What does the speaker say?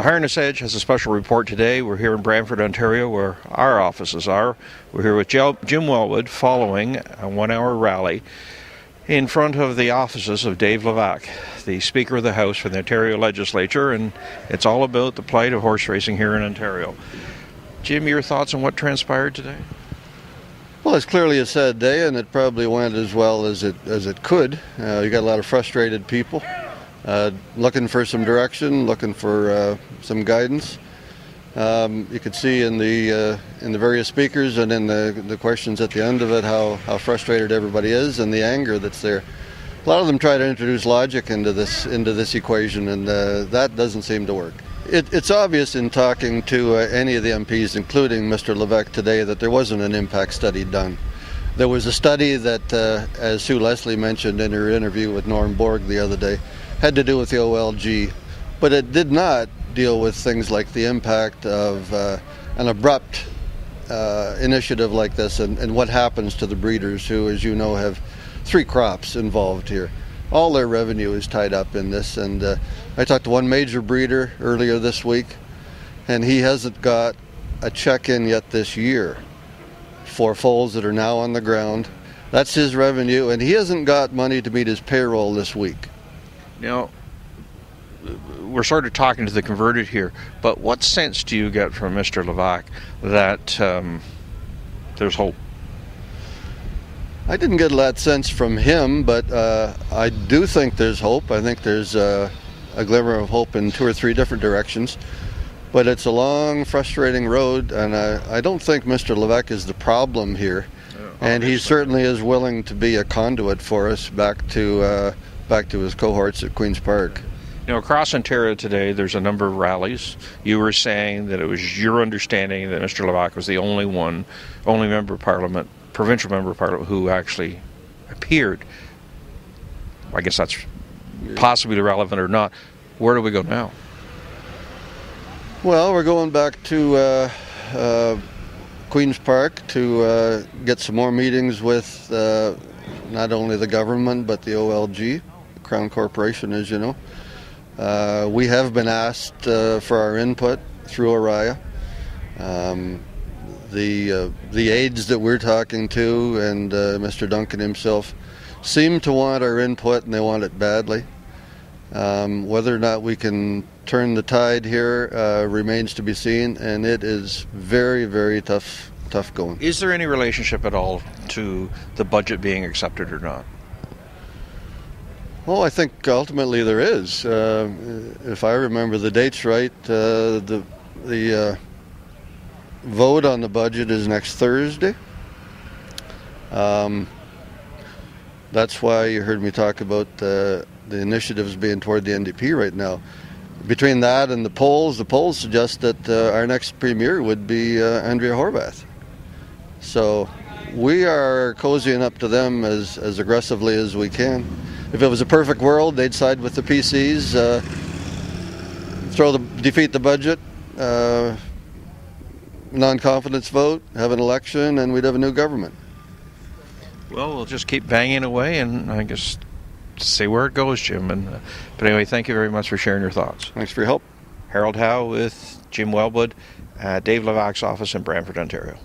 The Harness Edge has a special report today. We're here in Brantford, Ontario, where our offices are. We're here with Jim Wellwood following a 1-hour rally in front of the offices of Dave Levac, the Speaker of the House for the Ontario Legislature, and it's all about the plight of horse racing here in Ontario. Jim, your thoughts on what transpired today? Well, it's clearly a sad day, and it probably went as well as it could. You got a lot of frustrated people looking for some direction, looking for some guidance. You could see in the various speakers and in the questions at the end of it how frustrated everybody is and the anger that's there. A lot of them try to introduce logic into this equation, and that doesn't seem to work. It's obvious in talking to any of the MPs, including Mr. Levac today, that there wasn't an impact study done. There was a study that, as Sue Leslie mentioned in her interview with Norm Borg the other day, had to do with the OLG, but it did not deal with things like the impact of an abrupt initiative like this and what happens to the breeders who, as you know, have 3 crops involved here. All their revenue is tied up in this, and I talked to one major breeder earlier this week, and he hasn't got a check in yet this year for foals that are now on the ground. That's his revenue, and he hasn't got money to meet his payroll this week. Now, we're sort of talking to the converted here, but what sense do you get from Mr. Levac that there's hope? I didn't get that sense from him, but I do think there's hope. I think there's a glimmer of hope in 2 or 3 different directions. But it's a long, frustrating road, and I don't think Mr. Levac is the problem here. And he certainly is willing to be a conduit for us back to his cohorts at Queen's Park. You know, across Ontario today, there's a number of rallies. You were saying that it was your understanding that Mr. Levac was the only member of Parliament, provincial member of Parliament, who actually appeared. I guess that's possibly relevant or not. Where do we go now? Well, we're going back to Queen's Park to get some more meetings with not only the government but the OLG, Crown Corporation, as you know. We have been asked for our input through Oriah. The aides that we're talking to and Mr. Duncan himself seem to want our input, and they want it badly. Whether or not we can turn the tide here remains to be seen, and it is very, very tough going. Is there any relationship at all to the budget being accepted or not? Well, I think ultimately there is. If I remember the dates right, the vote on the budget is next Thursday. That's why you heard me talk about the initiatives being toward the NDP right now. Between that and the polls suggest that our next premier would be Andrea Horwath. So we are cozying up to them as aggressively as we can. If it was a perfect world, they'd side with the PCs, defeat the budget, non-confidence vote, have an election, and we'd have a new government. Well, we'll just keep banging away, and I guess see where it goes, Jim. But anyway, thank you very much for sharing your thoughts. Thanks for your help. Harold Howe with Jim Wellwood at Dave Levac's office in Brantford, Ontario.